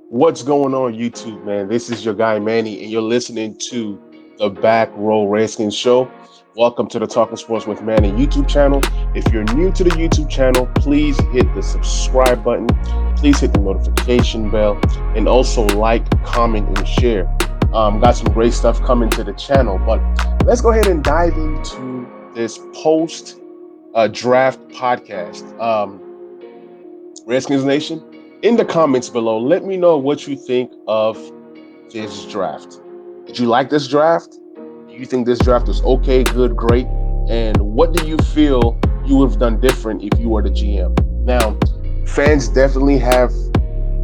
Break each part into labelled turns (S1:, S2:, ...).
S1: What's going on, YouTube, man? This is your guy Manny, and you're listening to the Back Row Redskins Show. Welcome to the Talking Sports with Manny YouTube channel. If you're new to the YouTube channel, please hit the subscribe button. Please hit the notification bell, and also like, comment, and share. Got some great stuff coming to the channel, but let's go ahead and dive into this post draft podcast. Redskins Nation, in the comments below, let me know what you think of this draft. Did you like this draft? Do you think this draft was okay, good, great? And what do you feel you would have done different if you were the GM? Now, fans definitely have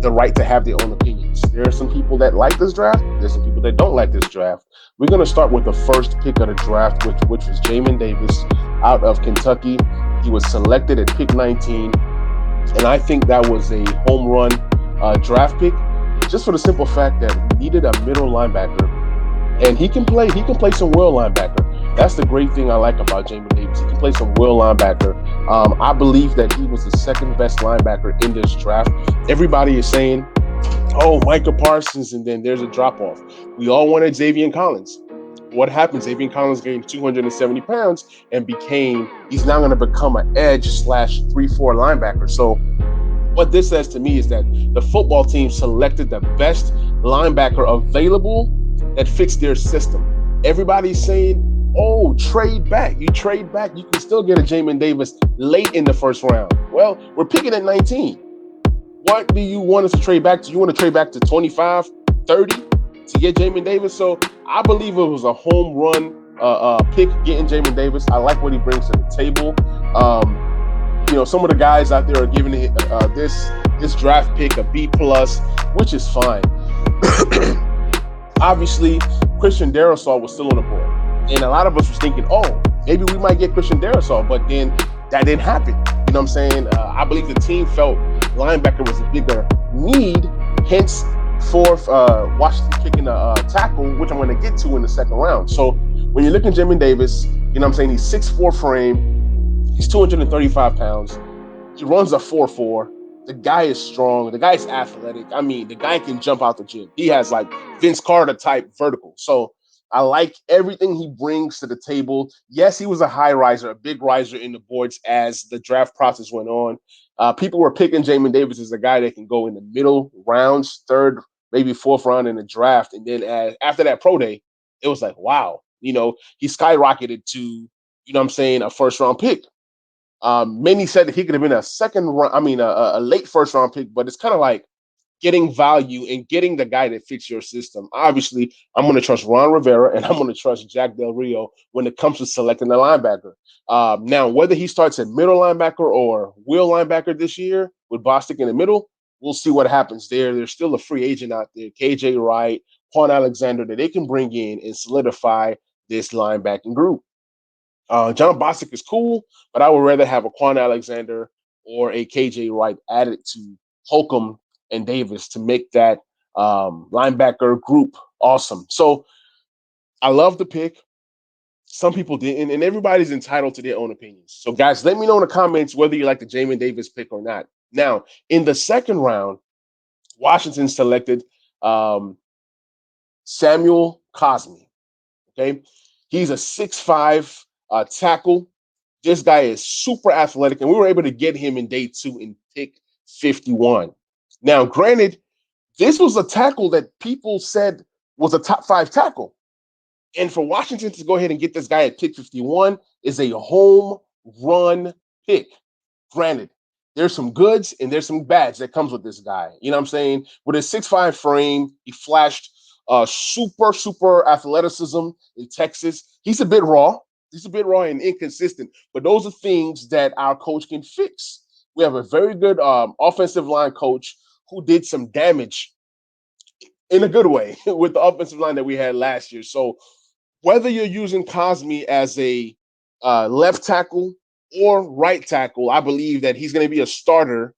S1: the right to have their own opinions. There are some people that like this draft. There's some people that don't like this draft. We're going to start with the first pick of the draft, which was Jamin Davis out of Kentucky. He was selected at pick 19, and I think that was a home run draft pick, just for the simple fact that we needed a middle linebacker, and he can play. He can play some will linebacker. That's the great thing I like about Jamin Davis. He can play some will linebacker. I believe that he was the second best linebacker in this draft. Everybody is saying, "Oh, Micah Parsons," and then there's a drop off. We all wanted Xavier Collins. What happens? Xavier Collins gained 270 pounds and he's now going to become an edge slash 3-4 linebacker. So what this says to me is that the football team selected the best linebacker available that fits their system. Everybody's saying, oh, trade back. You trade back, you can still get a Jamin Davis late in the first round. Well, we're picking at 19. What do you want us to trade back to? You want to trade back to 25, 30 to get Jamin Davis? So I believe it was a home run pick getting Jamin Davis. I like what he brings to the table. Some of the guys out there are giving this draft pick a B plus, which is fine. Obviously, Christian Darrisaw was still on the board, and a lot of us was thinking, oh, maybe we might get Christian Darrisaw, but then that didn't happen. You know what I'm saying? I believe the team felt linebacker was a bigger need, hence fourth Washington picking a tackle, which I'm going to get to in the second round. So when you're looking at Jamin Davis, you know what I'm saying, he's 6'4" frame. He's 235 pounds. He runs a 4.4. The guy is strong. The guy is athletic. I mean, the guy can jump out the gym. He has like Vince Carter type vertical. So I like everything he brings to the table. Yes, he was a high riser, a big riser in the boards as the draft process went on. People were picking Jamin Davis as a guy that can go in the middle rounds, third, maybe fourth round in the draft. And then after that pro day, it was like, wow, he skyrocketed to, you know what I'm saying, a first round pick. Many said that he could have been a second round, a late first round pick, but it's kind of like getting value and getting the guy that fits your system. Obviously, I'm going to trust Ron Rivera and I'm going to trust Jack Del Rio when it comes to selecting the linebacker. Now, whether he starts at middle linebacker or will linebacker this year with Bostic in the middle, we'll see what happens there. There's still a free agent out there, KJ Wright, Quan Alexander, that they can bring in and solidify this linebacking group. John Bostic is cool, but I would rather have a Quan Alexander or a KJ Wright added to Holcomb and Davis to make that linebacker group awesome. So I love the pick. Some people didn't, and everybody's entitled to their own opinions. So, guys, let me know in the comments whether you like the Jamin Davis pick or not. Now, in the second round, Washington selected um, Samuel Cosmi. Okay, he's a 6'5" tackle. This guy is super athletic, and we were able to get him in day 2 in pick 51. Now, granted, this was a tackle that people said was a top 5 tackle. And for Washington to go ahead and get this guy at pick 51 is a home run pick. Granted, there's some goods and there's some bads that comes with this guy. You know what I'm saying? With his 6'5" frame, he flashed super athleticism in Texas. He's a bit raw. He's a bit raw and inconsistent, but those are things that our coach can fix. We have a very good offensive line coach who did some damage in a good way with the offensive line that we had last year. So whether you're using Cosmi as a left tackle or right tackle, I believe that he's going to be a starter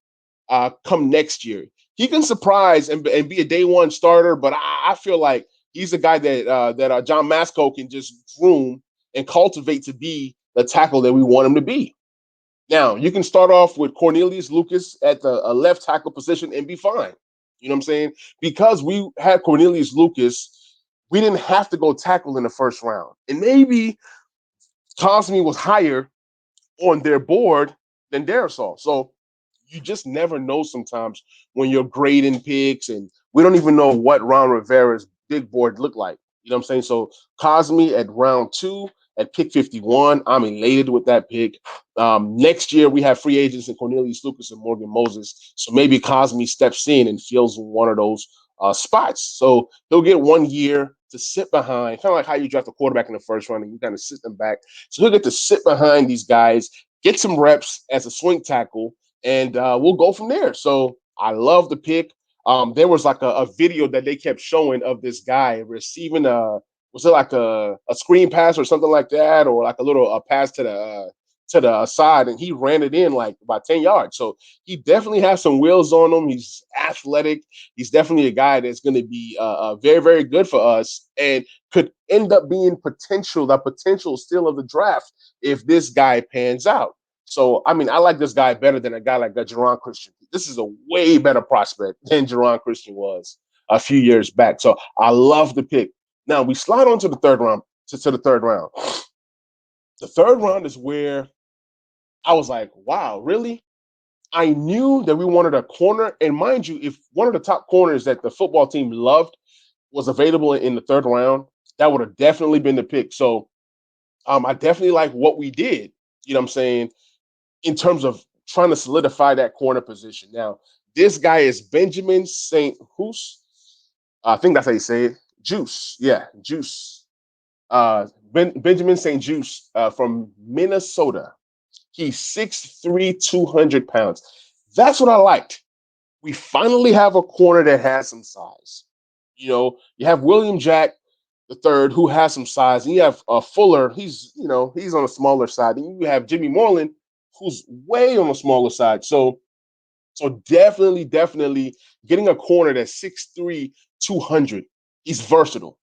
S1: come next year. He can surprise and be a day one starter, but I feel like he's a guy that John Masco can just groom and cultivate to be the tackle that we want him to be. Now, you can start off with Cornelius Lucas at the left tackle position and be fine. You know what I'm saying? Because we had Cornelius Lucas, we didn't have to go tackle in the first round. And maybe Cosme was higher on their board than Darisaw. So you just never know sometimes when you're grading picks, and we don't even know what Ron Rivera's big board looked like. You know what I'm saying? So Cosme at round 2 at pick 51, I'm elated with that pick. Next year we have free agents in Cornelius Lucas and Morgan Moses, so maybe Cosme steps in and fills one of those spots. So he'll get 1 year to sit behind, kind of like how you draft a quarterback in the first round and you kind of sit them back. So he'll get to sit behind these guys, get some reps as a swing tackle, and we'll go from there. So I love the pick. There was like a video that they kept showing of this guy receiving was it like a screen pass or something like that, or like a little pass to the side, and he ran it in like about 10 yards. So he definitely has some wheels on him. He's athletic. He's definitely a guy that's going to be very, very good for us and could end up being the potential steal of the draft if this guy pans out. So, I mean, I like this guy better than a guy like Jerron Christian. This is a way better prospect than Jerron Christian was a few years back. So I love the pick. Now we slide on to the third round. To the third round. The third round is where I was like, wow, really? I knew that we wanted a corner. And mind you, if one of the top corners that the football team loved was available in the third round, that would have definitely been the pick. So I definitely like what we did. You know what I'm saying? In terms of trying to solidify that corner position. Now, this guy is Benjamin St. Juice. I think that's how you say it. Juice. Yeah, Juice. Benjamin St. Juice from Minnesota. He's 6'3", 200 pounds. That's what I liked. We finally have a corner that has some size. You know, you have William Jack the third, who has some size, and you have Fuller. He's on the smaller side, and you have Jimmy Moreland, who's way on the smaller side. So definitely getting a corner that's 6'3", 200. He's versatile,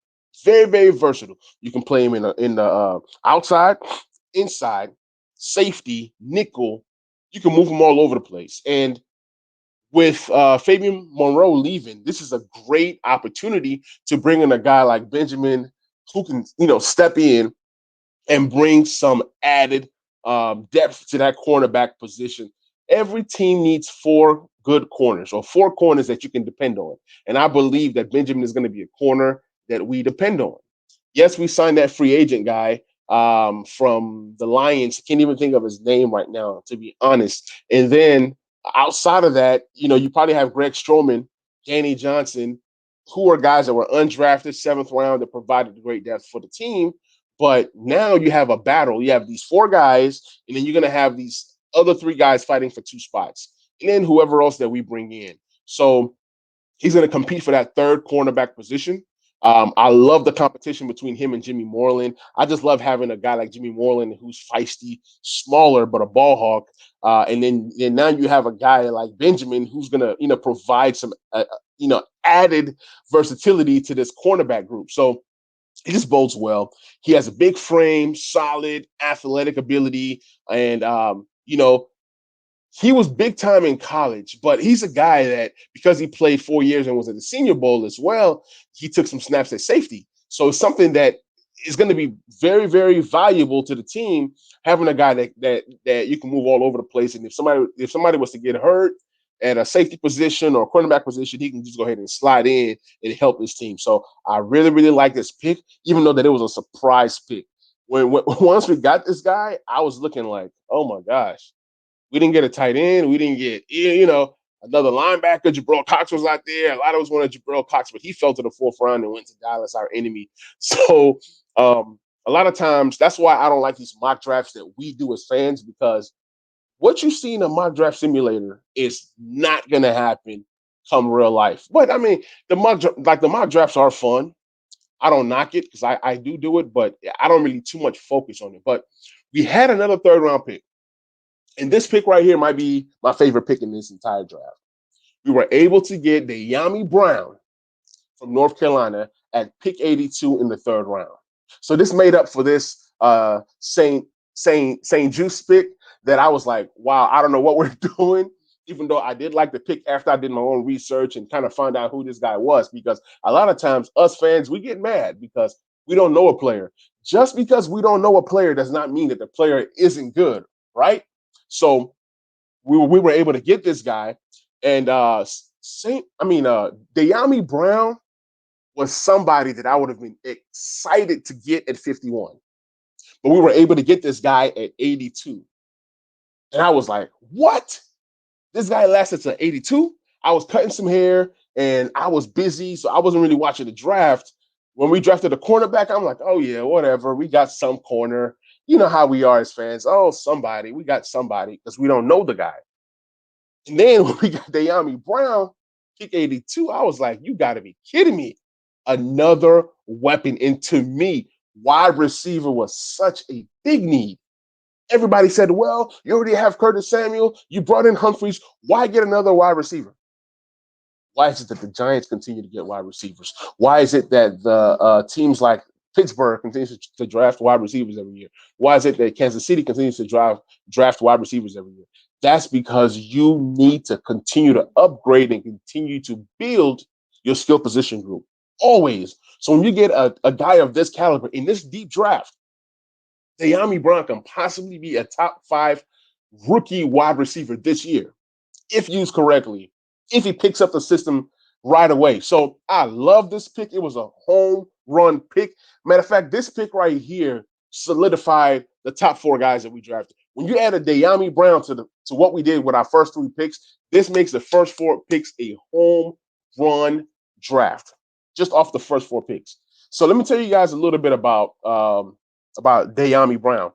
S1: very, very versatile. You can play him in the outside, inside, safety, nickel. You can move him all over the place. And with Fabian Monroe leaving, this is a great opportunity to bring in a guy like Benjamin who can, step in and bring some added depth to that cornerback position. Every team needs four good corners or four corners that you can depend on. And I believe that Benjamin is going to be a corner that we depend on. Yes, we signed that free agent guy from the Lions. Can't even think of his name right now, to be honest. And then outside of that, you probably have Greg Stroman, Danny Johnson, who are guys that were undrafted, seventh round, that provided great depth for the team. But now you have a battle. You have these four guys, and then you're going to have these other three guys fighting for two spots, and then whoever else that we bring in. So he's going to compete for that third cornerback position. I love the competition between him and Jimmy Moreland. I just love having a guy like Jimmy Moreland who's feisty, smaller, but a ball hawk. And now you have a guy like Benjamin who's going to, provide some, added versatility to this cornerback group. So he just bodes well. He has a big frame, solid athletic ability, and he was big time in college, but he's a guy that, because he played 4 years and was at the Senior Bowl as well, he took some snaps at safety. So it's something that is going to be very, very valuable to the team, having a guy that you can move all over the place. And if somebody was to get hurt at a safety position or cornerback position, he can just go ahead and slide in and help his team. So I really, really like this pick, even though that it was a surprise pick. When once we got this guy, I was looking like, oh my gosh, we didn't get a tight end. We didn't get, another linebacker. Jabril Cox was out there. A lot of us wanted Jabril Cox, but he fell to the fourth round and went to Dallas, our enemy. So a lot of times, that's why I don't like these mock drafts that we do as fans, because what you see in a mock draft simulator is not going to happen come real life. But I mean, the mock drafts are fun. I don't knock it because I do it, but I don't really too much focus on it. But we had another third round pick. And this pick right here might be my favorite pick in this entire draft. We were able to get De'Ami Brown from North Carolina at pick 82 in the third round. So this made up for this St. Juice pick that I was like, wow, I don't know what we're doing. even though I did like the pick after I did my own research and kind of found out who this guy was, because a lot of times us fans, we get mad because we don't know a player. Just because we don't know a player does not mean that the player isn't good, right? So we were able to get this guy, and De'Ami Brown was somebody that I would have been excited to get at 51, but we were able to get this guy at 82, and I was like, what? This guy lasted to 82. I was cutting some hair and I was busy, so I wasn't really watching the draft. When we drafted a cornerback, I'm like, oh yeah, whatever. We got some corner. You know how we are as fans. Oh, somebody. We got somebody because we don't know the guy. And then when we got De'Ami Brown, pick 82, I was like, you got to be kidding me. Another weapon. And to me, wide receiver was such a big need. Everybody said, well, you already have Curtis Samuel. You brought in Humphreys. Why get another wide receiver? Why is it that the Giants continue to get wide receivers? Why is it that the teams like Pittsburgh continues to draft wide receivers every year? Why is it that Kansas City continues to draft wide receivers every year? That's because you need to continue to upgrade and continue to build your skill position group always. So when you get a guy of this caliber in this deep draft, De'Ami Brown can possibly be a top 5 rookie wide receiver this year if used correctly, if he picks up the system right away. So I love this pick. It was a home run pick. Matter of fact, this pick right here solidified the top 4 guys that we drafted. When you add a De'Ami Brown to what we did with our first 3 picks, this makes the first 4 picks a home run draft, just off the first 4 picks. So let me tell you guys a little bit about De'Ami Brown.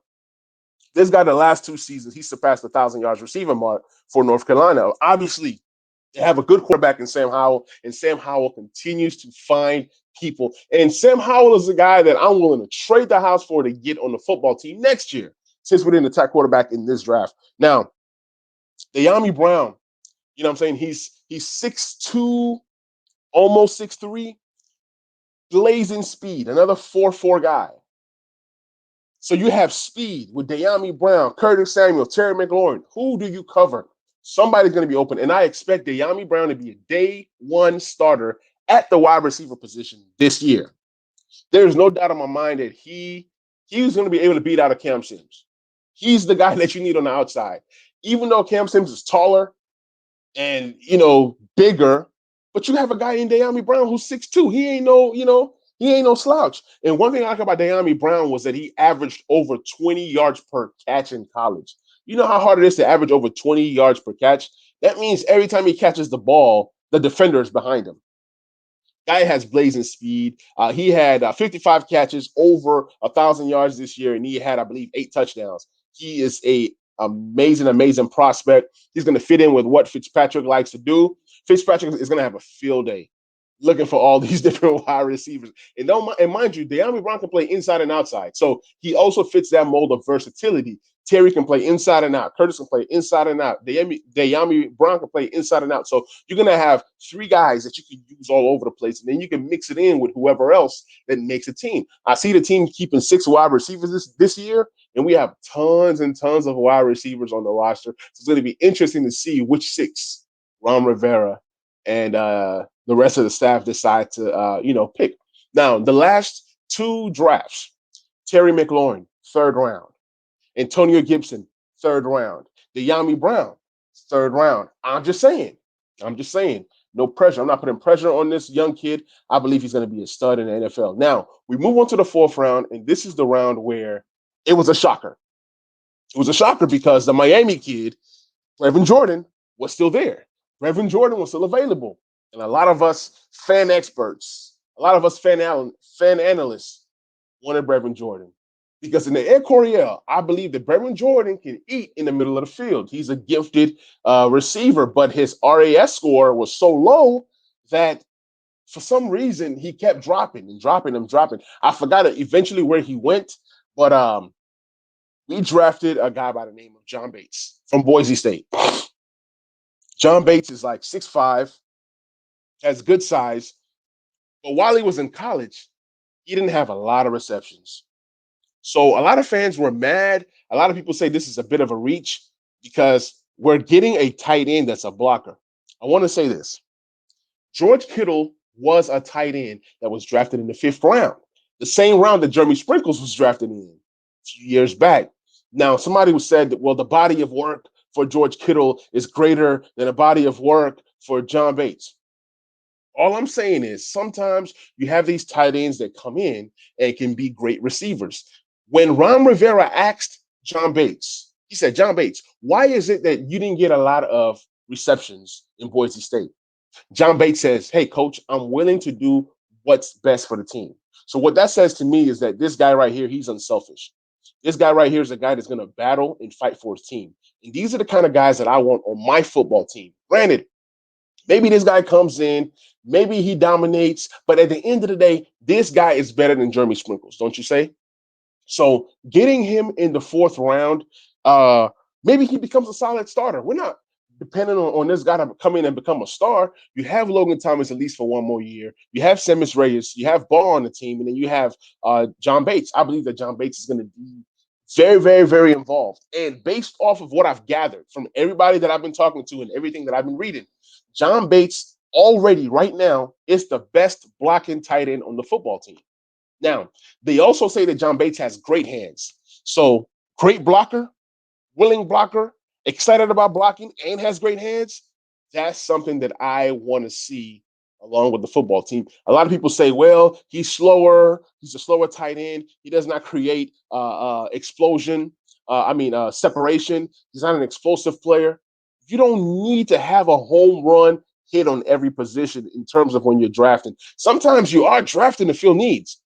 S1: This guy, the last 2 seasons, he surpassed the 1,000 yards receiving mark for North Carolina. Obviously, they have a good quarterback in Sam Howell, and Sam Howell continues to find people. And Sam Howell is a guy that I'm willing to trade the house for to get on the football team next year, since we didn't attack quarterback in this draft. Now, De'Ami Brown, you know what I'm saying? He's 6'2", almost 6'3", blazing speed, another 4'4" guy. So you have speed with De'Ami Brown, Curtis Samuel, Terry McLaurin. Who do you cover? Somebody's going to be open. And I expect De'Ami Brown to be a day 1 starter at the wide receiver position this year. There's no doubt in my mind that he's going to be able to beat out of Cam Sims. He's the guy that you need on the outside. Even though Cam Sims is taller and, bigger, but you have a guy in De'Ami Brown who's 6'2". He ain't no slouch. And one thing I like about De'Ami Brown was that he averaged over 20 yards per catch in college. You know how hard it is to average over 20 yards per catch? That means every time he catches the ball, the defender is behind him. Guy has blazing speed. He had 55 catches, over 1,000 yards this year, and he had, I believe, 8 touchdowns. He is a amazing prospect. He's going to fit in with what Fitzpatrick likes to do. Fitzpatrick is going to have a field day looking for all these different wide receivers. And mind you, De'Ami Brown can play inside and outside. So he also fits that mold of versatility. Terry can play inside and out. Curtis can play inside and out. De'Ami Brown can play inside and out. So you're going to have 3 guys that you can use all over the place. And then you can mix it in with whoever else that makes a team. I see the team keeping 6 wide receivers this year, and we have tons and tons of wide receivers on the roster. So it's going to be interesting to see which 6 Ron Rivera and the rest of the staff decide to, pick. Now, the last 2 drafts, Terry McLaurin, 3rd round. Antonio Gibson, 3rd round. De'Ami Brown, 3rd round. I'm just saying. No pressure. I'm not putting pressure on this young kid. I believe he's going to be a stud in the NFL. Now, we move on to the 4th round, and this is the round where it was a shocker. It was a shocker because the Miami kid, Brevin Jordan, was still there. Brevin Jordan was still available. And a lot of us fan experts, a lot of us fan analysts wanted Brevin Jordan. Because in the Ed Coryell, I believe that Brevin Jordan can eat in the middle of the field. He's a gifted receiver, but his RAS score was so low that for some reason he kept dropping. I forgot eventually where he went, but we drafted a guy by the name of John Bates from Boise State. John Bates is like 6'5", has good size, but while he was in college, he didn't have a lot of receptions. So a lot of fans were mad. A lot of people say this is a bit of a reach because We're getting a tight end that's a blocker. I want to say this. George Kittle was a tight end that was drafted in the fifth round, the same round that Jeremy Sprinkles was drafted in a few years back. Now, somebody who said that, well, the body of work for George Kittle is greater than a body of work for John Bates. All I'm saying is sometimes you have these tight ends that come in and can be great receivers. When Ron Rivera asked John Bates, he said, John Bates, why is it that you didn't get a lot of receptions in Boise State? John Bates says, hey, coach, I'm willing to do what's best for the team. So what that says to me is that this guy right here, he's unselfish. This guy right here is a guy that's going to battle and fight for his team. And these are the kind of guys that I want on my football team. Granted, maybe this guy comes in, maybe he dominates, but at the end of the day, this guy is better than Jeremy Sprinkles, don't you say? So getting him in the fourth round, maybe he becomes a solid starter. We're not depending on this guy to come in and become a star. You have Logan Thomas at least for one more year. You have Semis Reyes. You have Ball on the team, and then you have John Bates. I believe that John Bates is going to be very, very, very involved. And based off of what I've gathered from everybody that I've been talking to and everything that I've been reading, John Bates already right now is the best blocking tight end on the football team. Now, they also say that John Bates has great hands. So, great blocker, willing blocker, excited about blocking, and has great hands. That's something that I want to see along with the football team. A lot of people say, well, he's slower. He's a slower tight end. He does not create explosion. Separation. He's not an explosive player. You don't need to have a home run hit on every position in terms of when you're drafting. Sometimes you are drafting to fill needs.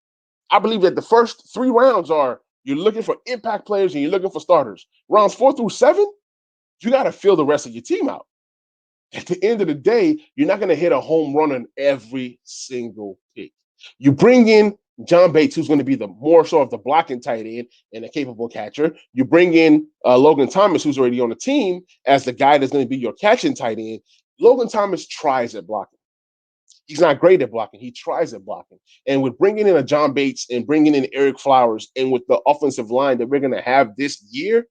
S1: I believe that the first three rounds are you're looking for impact players and you're looking for starters. Rounds 4 through 7, you got to fill the rest of your team out. At the end of the day, you're not going to hit a home run on every single pick. You bring in John Bates, who's going to be the more so of the blocking tight end and a capable catcher. You bring in Logan Thomas, who's already on the team, as the guy that's going to be your catching tight end. Logan Thomas tries at blocking. He's not great at blocking. He tries at blocking. And with bringing in a John Bates and bringing in Eric Flowers and with the offensive line that we're going to have this year,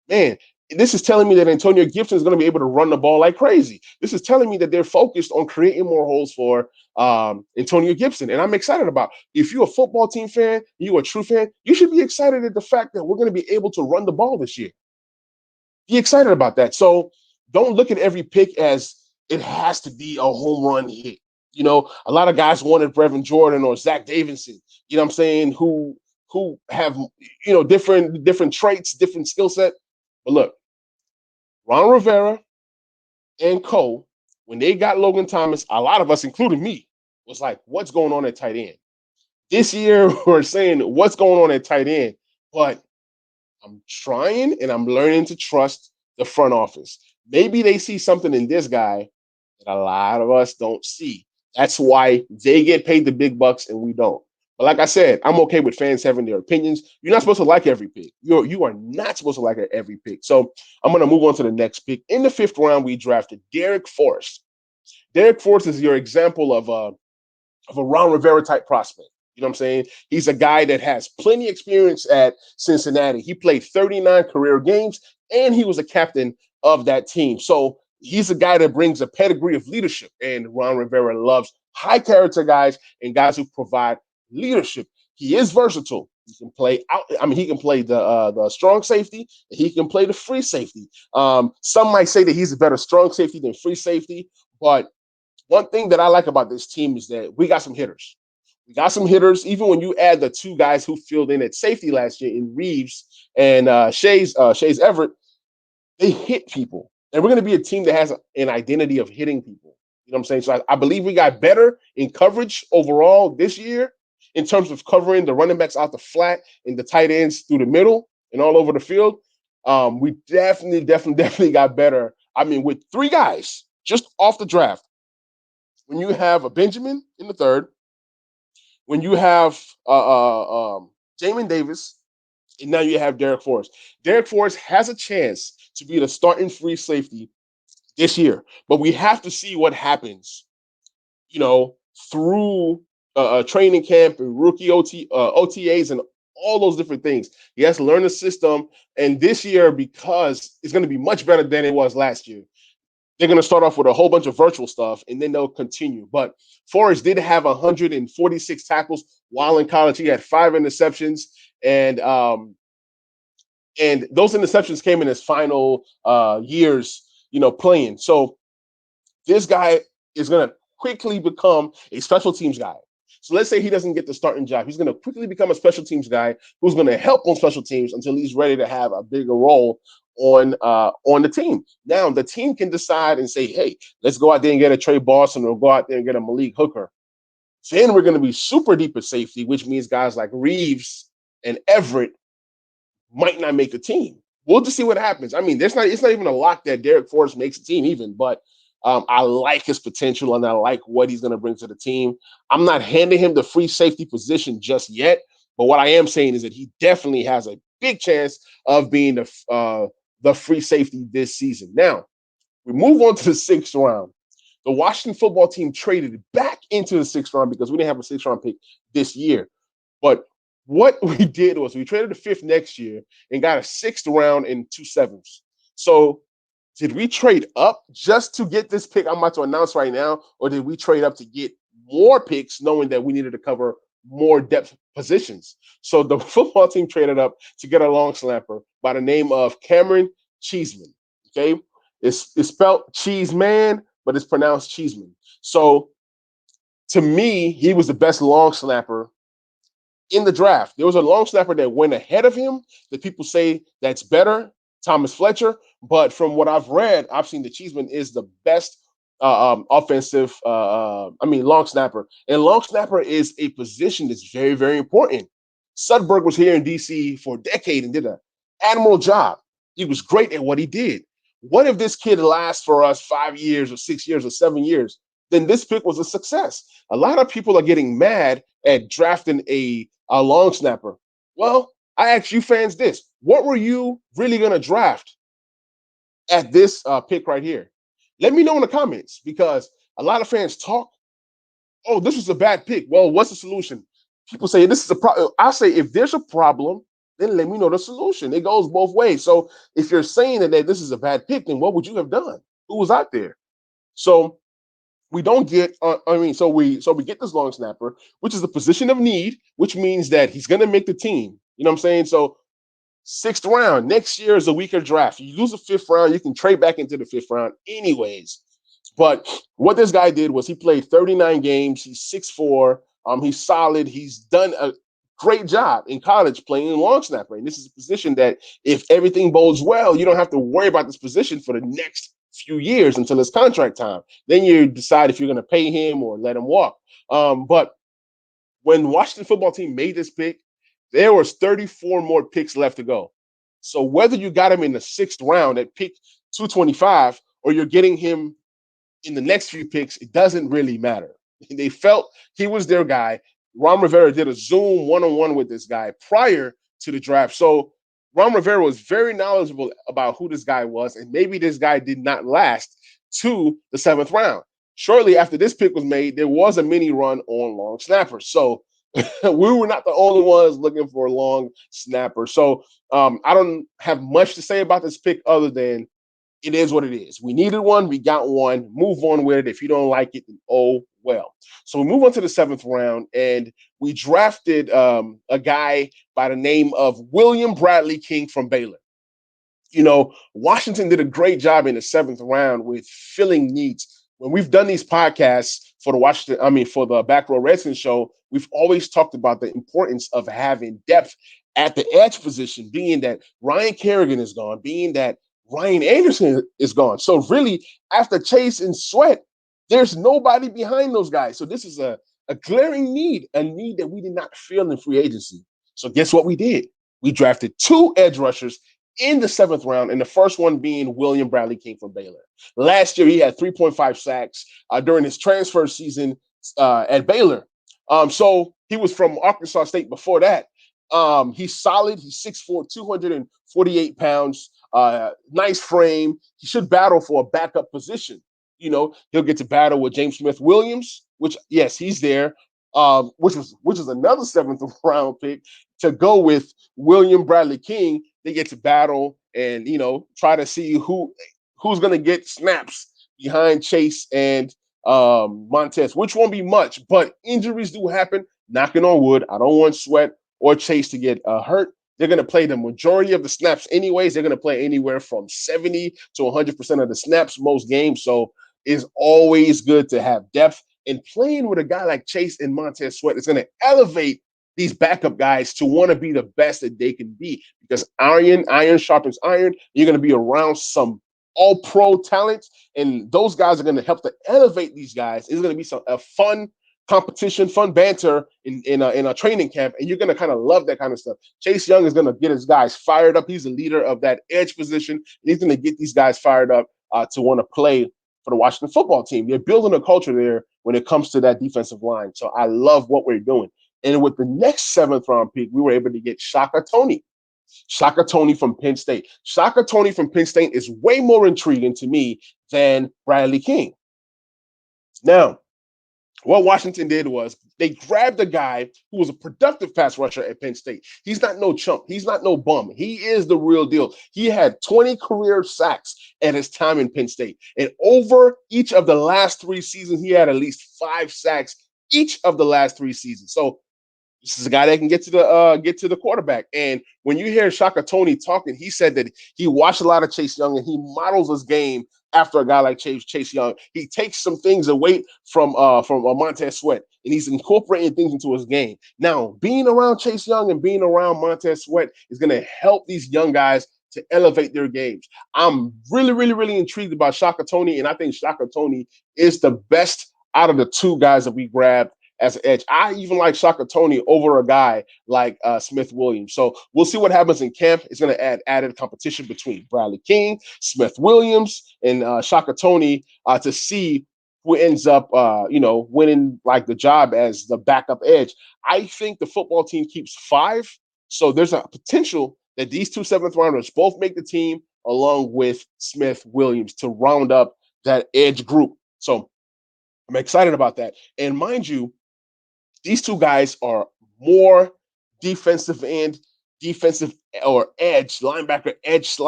S1: man, this is telling me that Antonio Gibson is going to be able to run the ball like crazy. This is telling me that they're focused on creating more holes for Antonio Gibson. And I'm excited about it. If you're a football team fan, you're a true fan, you should be excited at the fact that we're going to be able to run the ball this year. Be excited about that. So don't look at every pick as it has to be a home run hit. You know, a lot of guys wanted Brevin Jordan or Zach Davidson, you know what I'm saying, who have, different traits, different skill set. But look, Ron Rivera and Co., when they got Logan Thomas, a lot of us, including me, was like, what's going on at tight end? This year, we're saying, what's going on at tight end? But I'm trying and I'm learning to trust the front office. Maybe they see something in this guy that a lot of us don't see. That's why they get paid the big bucks and we don't. But like I said, I'm okay with fans having their opinions. You're not supposed to like every pick. You are not supposed to like every pick. So I'm going to move on to the next pick. In the fifth round, we drafted Derek Forrest. Derek Forrest is your example of a Ron Rivera type prospect. You know what I'm saying? He's a guy that has plenty of experience at Cincinnati. He played 39 career games and he was a captain of that team. So he's a guy that brings a pedigree of leadership. And Ron Rivera loves high character guys and guys who provide leadership. He is versatile. He can play out. I mean, he can play the strong safety. And he can play the free safety. Some might say that he's a better strong safety than free safety. But one thing that I like about this team is that we got some hitters. We got some hitters. Even when you add the two guys who filled in at safety last year in Reeves and Shays Everett, they hit people. And we're going to be a team that has an identity of hitting people. You know what I'm saying? So I believe we got better in coverage overall this year in terms of covering the running backs out the flat and the tight ends through the middle and all over the field. We definitely got better. I mean, with three guys just off the draft, when you have a Benjamin in the third, when you have Jamin Davis, and now you have Derek Forrest. Derek Forrest has a chance to be the starting free safety this year, but we have to see what happens, through training camp and rookie OTAs and all those different things. He has to learn the system. And this year, because it's going to be much better than it was last year, they're going to start off with a whole bunch of virtual stuff and then they'll continue. But Forrest did have 146 tackles while in college. He had 5 interceptions, and and those interceptions came in his final years, playing. So this guy is going to quickly become a special teams guy. So let's say he doesn't get the starting job. He's going to quickly become a special teams guy who's going to help on special teams until he's ready to have a bigger role on the team. Now the team can decide and say, hey, let's go out there and get a Trey Boston or go out there and get a Malik Hooker. Then we're going to be super deep at safety, which means guys like Reeves and Everett might not make the team. We'll just see what happens. I mean, it's not even a lock that Derek Forrest makes the team even, but I like his potential and I like what he's going to bring to the team. I'm not handing him the free safety position just yet, but what I am saying is that he definitely has a big chance of being the free safety this season. Now, we move on to the 6th round. The Washington football team traded back into the 6th round because we didn't have a 6th round pick this year. But what we did was we traded the 5th next year and got a 6th round and 2 7ths. So did we trade up just to get this pick I'm about to announce right now, or did we trade up to get more picks knowing that we needed to cover more depth positions? So the football team traded up to get a long snapper by the name of Cameron Cheeseman. Okay, it's spelled Cheese Man, but it's pronounced Cheeseman. So to me, he was the best long snapper in the draft. There was a long snapper that went ahead of him that people say that's better, Thomas Fletcher. But from what I've read, I've seen that Cheeseman is the best offensive, long snapper. And long snapper is a position that's very, very important. Sudberg was here in DC for a decade and did an admirable job. He was great at what he did. What if this kid lasts for us 5 years or 6 years or 7 years? Then this pick was a success. A lot of people are getting mad at drafting a long snapper. Well, I ask you fans this. What were you really going to draft at this pick right here? Let me know in the comments, because a lot of fans talk, oh, this was a bad pick. Well, what's the solution? People say this is a problem. I say if there's a problem, then let me know the solution. It goes both ways. So if you're saying that this is a bad pick, then what would you have done? Who was out there? So we don't get so we get this long snapper, which is a position of need, which means that he's going to make the team. You know what I'm saying? So 6th round next year is a weaker draft. You lose the 5th round, you can trade back into the 5th round anyways. But what this guy did was he played 39 games. He's 6'4". He's solid. He's done a great job in college playing long snapper. And this is a position that if everything bodes well, you don't have to worry about this position for the next few years until it's contract time. Then you decide if you're going to pay him or let him walk. But when Washington football team made this pick, there was 34 more picks left to go. So whether you got him in the 6th round at pick 225 or you're getting him in the next few picks, it doesn't really matter. They felt he was their guy. Ron Rivera did a Zoom one-on-one with this guy prior to the draft. So Ron Rivera was very knowledgeable about who this guy was, and maybe this guy did not last to the 7th round. Shortly after this pick was made, there was a mini run on long snappers. So we were not the only ones looking for a long snapper. So I don't have much to say about this pick other than it is what it is. We needed one. We got one. Move on with it. If you don't like it, then oh well. So we move on to the 7th round, and we drafted a guy by the name of William Bradley King from Baylor. You know, Washington did a great job in the 7th round with filling needs. When we've done these podcasts for for the Back Row Redskins show, we've always talked about the importance of having depth at the edge position, being that Ryan Kerrigan is gone, being that Ryan Anderson is gone. So really, after Chase and Sweat, there's nobody behind those guys. So this is a glaring need, a need that we did not feel in free agency. So guess what we did? We drafted 2 edge rushers in the 7th round, and the first one being William Bradley King from Baylor. Last year, he had 3.5 sacks during his transfer season at Baylor. So he was from Arkansas State before that. He's solid. He's 6'4", 248 pounds, nice frame. He should battle for a backup position. You know, he'll get to battle with James Smith-Williams, which, yes, he's there. which is another seventh round pick to go with William Bradley King. They get to battle and try to see who's going to get snaps behind Chase and Montez, which won't be much, but injuries do happen. Knocking on wood. I don't want Sweat or Chase to get hurt. They're going to play the majority of the snaps anyways. They're going to play anywhere from 70 to 100% of the snaps most games. So it's always good to have depth. And playing with a guy like Chase and Montez Sweat is going to elevate these backup guys to want to be the best that they can be, because iron sharpens iron. You're going to be around some all pro talent, and those guys are going to help to elevate these guys. It's going to be a fun competition, fun banter in a training camp, and you're going to kind of love that kind of stuff. Chase Young is going to get his guys fired up. He's the leader of that edge position, and he's going to get these guys fired up to want to play for the Washington football team. They're building a culture there when it comes to that defensive line. So I love what we're doing. And with the next seventh round pick, we were able to get Shaka Toney. Shaka Toney from Penn State. Shaka Toney from Penn State is way more intriguing to me than Bradley King. Now, what Washington did was they grabbed a guy who was a productive pass rusher at Penn State. He's not no chump. He's not no bum. He is the real deal. He had 20 career sacks at his time in Penn State. And over each of the last 3 seasons, he had at least 5 sacks each of the last 3 seasons. So this is a guy that can get to the quarterback. And when you hear Shaka Toney talking, he said that he watched a lot of Chase Young and he models his game after a guy like Chase Young. He takes some things away from Montez Sweat, and he's incorporating things into his game. Now, being around Chase Young and being around Montez Sweat is going to help these young guys to elevate their games. I'm really, really, really intrigued about Shaka Toney, and I think Shaka Toney is the best out of the 2 guys that we grabbed as an edge. I even like Shaka Toney over a guy like Smith Williams. So we'll see what happens in camp. It's going to add added competition between Bradley King, Smith Williams, and Shaka Toney to see who ends up, winning like the job as the backup edge. I think the football team keeps 5. So there's a potential that these 2 seventh rounders both make the team along with Smith Williams to round up that edge group. So I'm excited about that. And mind you, these 2 guys are more defensive end, defensive or edge, linebacker edge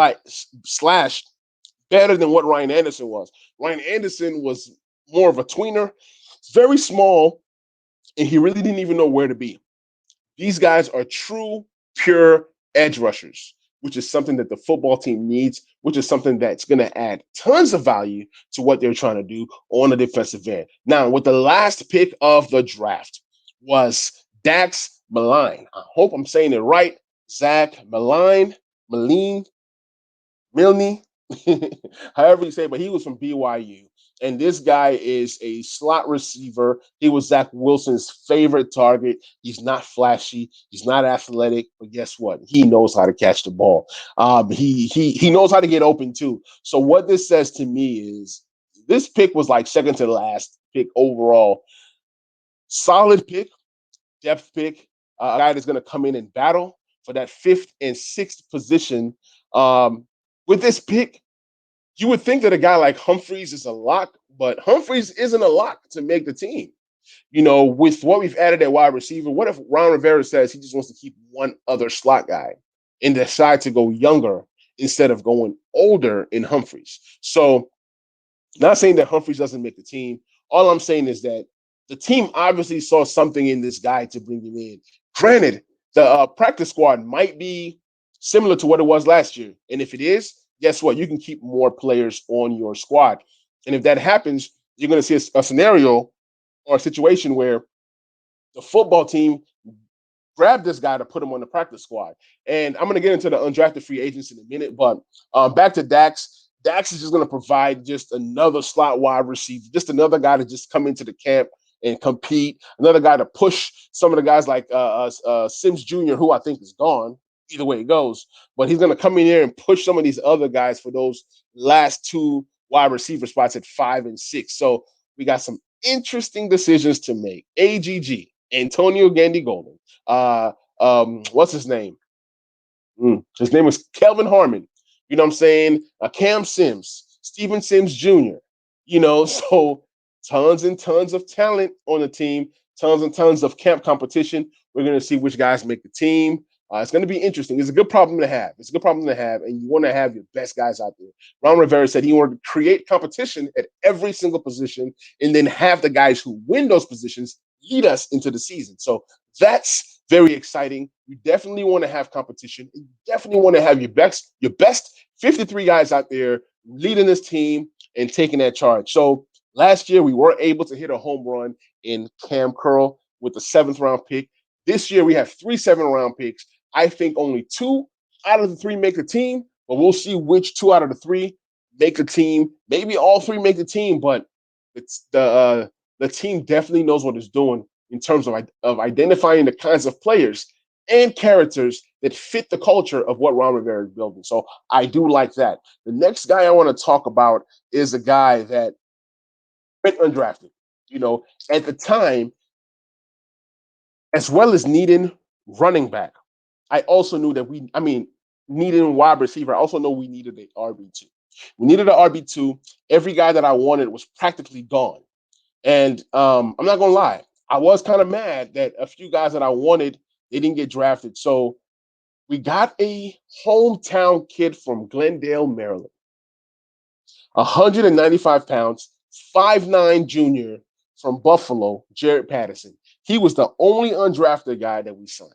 S1: slash better than what Ryan Anderson was. Ryan Anderson was more of a tweener, very small, and he really didn't even know where to be. These guys are true, pure edge rushers, which is something that the football team needs, which is something that's going to add tons of value to what they're trying to do on the defensive end. Now, with the last pick of the draft was Dax Milne. I hope I'm saying it right. Zach Milne, Milne, however you say it, but he was from BYU. And this guy is a slot receiver. He was Zach Wilson's favorite target. He's not flashy. He's not athletic, but guess what? He knows how to catch the ball. He knows how to get open too. So what this says to me is this pick was like second to the last pick overall. Solid pick, depth pick, a guy that's going to come in and battle for that 5th and 6th position. With this pick, you would think that a guy like Humphreys is a lock, but Humphreys isn't a lock to make the team. With what we've added at wide receiver, what if Ron Rivera says he just wants to keep one other slot guy and decide to go younger instead of going older in Humphreys? So, not saying that Humphreys doesn't make the team. All I'm saying is that the team obviously saw something in this guy to bring him in. Granted, the practice squad might be similar to what it was last year. And if it is, guess what? You can keep more players on your squad. And if that happens, you're going to see a scenario or a situation where the football team grabbed this guy to put him on the practice squad. And I'm going to get into the undrafted free agents in a minute, but back to Dax. Dax is just going to provide just another slot wide receiver, just another guy to just come into the camp and compete, another guy to push some of the guys like Sims Jr., who I think is gone, either way it goes. But he's going to come in here and push some of these other guys for those last 2 wide receiver spots at 5 and 6. So we got some interesting decisions to make. AGG, Antonio Gandy Golden. What's his name? His name is Kelvin Harmon. You know what I'm saying? Cam Sims, Steven Sims Jr. So tons and tons of talent on the team, tons and tons of camp competition. We're going to see which guys make the team. It's going to be interesting. It's a good problem to have. It's a good problem to have, and you want to have your best guys out there. Ron Rivera said he wanted to create competition at every single position and then have the guys who win those positions lead us into the season. So that's very exciting. You definitely want to have competition. You definitely want to have your best 53 guys out there leading this team and taking that charge. So last year, we were able to hit a home run in Cam Curl with the 7th-round pick. This year, we have 3 7th-round picks. I think only 2 out of the 3 make the team, but we'll see which 2 out of the 3 make the team. Maybe all 3 make the team, but it's the team definitely knows what it's doing in terms of identifying the kinds of players and characters that fit the culture of what Ron Rivera is building. So I do like that. The next guy I want to talk about is a guy that went undrafted. You know, at the time, as well as needing running back, I also knew that needing wide receiver. I also know we needed an RB2. We needed an RB2. Every guy that I wanted was practically gone. And I'm not gonna lie, I was kind of mad that a few guys that I wanted, they didn't get drafted. So we got a hometown kid from Glendale, Maryland, 195 pounds, 5'9" junior from Buffalo, Jared Patterson. He was the only undrafted guy that we signed.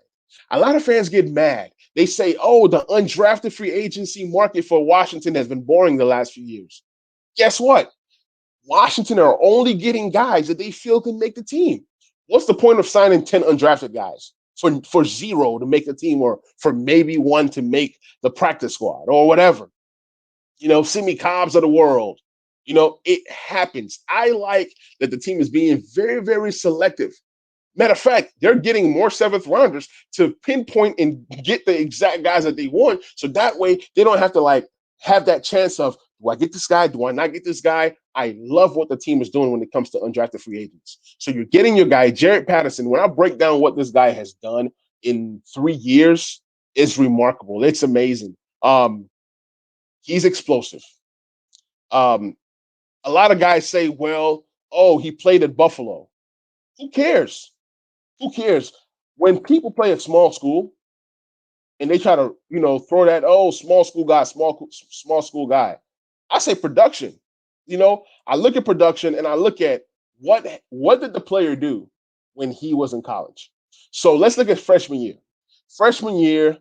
S1: A lot of fans get mad. They say, oh, the undrafted free agency market for Washington has been boring the last few years. Guess what? Washington are only getting guys that they feel can make the team. What's the point of signing 10 undrafted guys for 0 to make the team, or for maybe 1 to make the practice squad or whatever? You know, Simi Cobbs of the world. You know, it happens. I like that the team is being very, very selective. Matter of fact, they're getting more 7th-rounders to pinpoint and get the exact guys that they want. So that way they don't have to have that chance of, do I get this guy? Do I not get this guy? I love what the team is doing when it comes to undrafted free agents. So you're getting your guy, Jared Patterson. When I break down what this guy has done in 3 years, it's remarkable. It's amazing. He's explosive. A lot of guys say, well, oh, he played at Buffalo. Who cares? Who cares? When people play at small school and they try to, throw that, oh, small school guy, I say production. I look at production and I look at what did the player do when he was in college. So let's look at freshman year. Freshman year,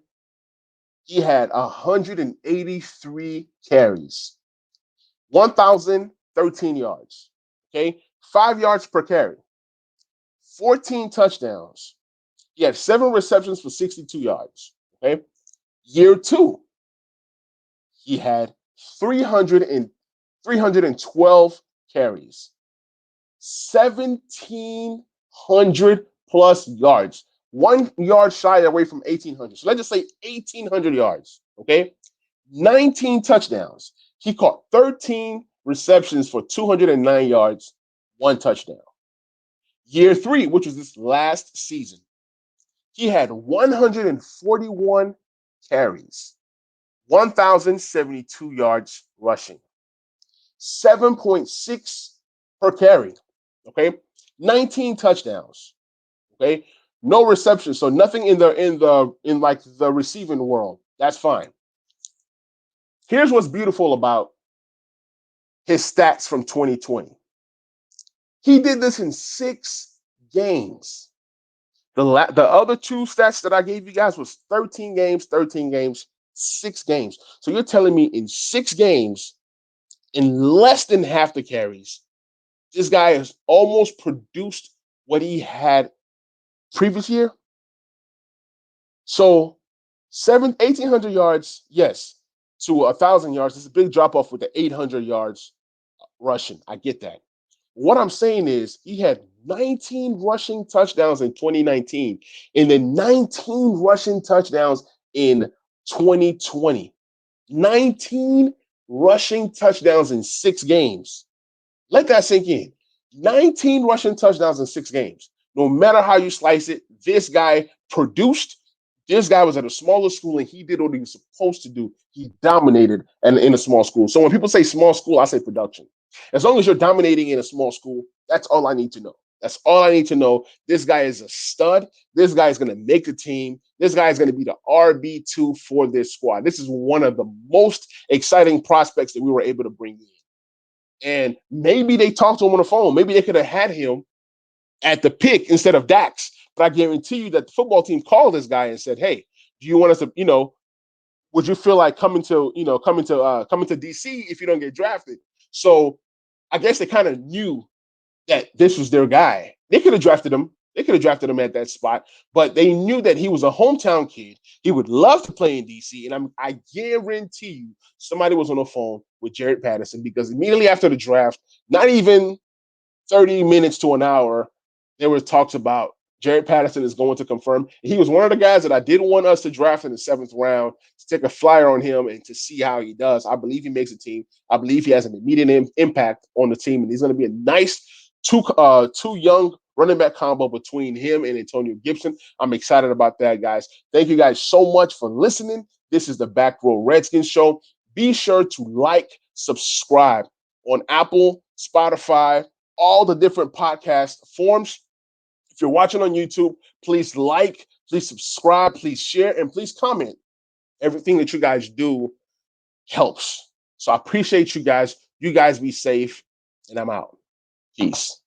S1: he had 183 carries, 1,013 yards. Okay, 5 yards per carry, 14 touchdowns. He had 7 receptions for 62 yards. Okay, year 2, he had 312 carries, 1,700 plus yards, 1 yard shy away from 1,800. So let's just say 1,800 yards. Okay, 19 touchdowns. He caught 13 receptions for 209 yards, 1 touchdown. Year 3, which was this last season, he had 141 carries, 1,072 yards rushing, 7.6 per carry. Okay, 19 touchdowns. Okay, no receptions, so nothing in the receiving world. That's fine. Here's what's beautiful about his stats from 2020. He did this in 6 games. The other 2 stats that I gave you guys was 13 games, 6 games. So you're telling me in 6 games, in less than half the carries, this guy has almost produced what he had previous year? So 1,800 yards, yes, to 1,000 yards. It's a big drop off with the 800 yards rushing. I get that. What I'm saying is he had 19 rushing touchdowns in 2019 and then 19 rushing touchdowns in 2020. 19 rushing touchdowns in 6 games. Let that sink in. 19 rushing touchdowns in 6 games. No matter how you slice it, this guy produced. This guy was at a smaller school and he did what he was supposed to do. He dominated in a small school. So when people say small school, I say production. As long as you're dominating in a small school, that's all I need to know. That's all I need to know. This guy is a stud. This guy is going to make the team. This guy is going to be the RB2 for this squad. This is one of the most exciting prospects that we were able to bring in. And maybe they talked to him on the phone. Maybe they could have had him at the pick instead of Dax. But I guarantee you that the football team called this guy and said, "Hey, do you want us to, would you feel like coming to DC if you don't get drafted?" So I guess they kind of knew that this was their guy. They could have drafted him. They could have drafted him at that spot, but they knew that he was a hometown kid. He would love to play in DC, and I guarantee you, somebody was on the phone with Jared Patterson because immediately after the draft, not even 30 minutes to an hour, there were talks about Jared Patterson is going to confirm. He was one of the guys that I didn't want us to draft in the 7th round to take a flyer on him and to see how he does. I believe he makes a team. I believe he has an immediate impact on the team, and he's going to be a nice two young running back combo between him and Antonio Gibson. I'm excited about that, guys. Thank you guys so much for listening. This is the Back Row Redskins show. Be sure to like, subscribe on Apple, Spotify, all the different podcast forms. If you're watching on YouTube, please like, please subscribe, please share, and please comment. Everything that you guys do helps. So I appreciate you guys. You guys be safe, and I'm out. Peace.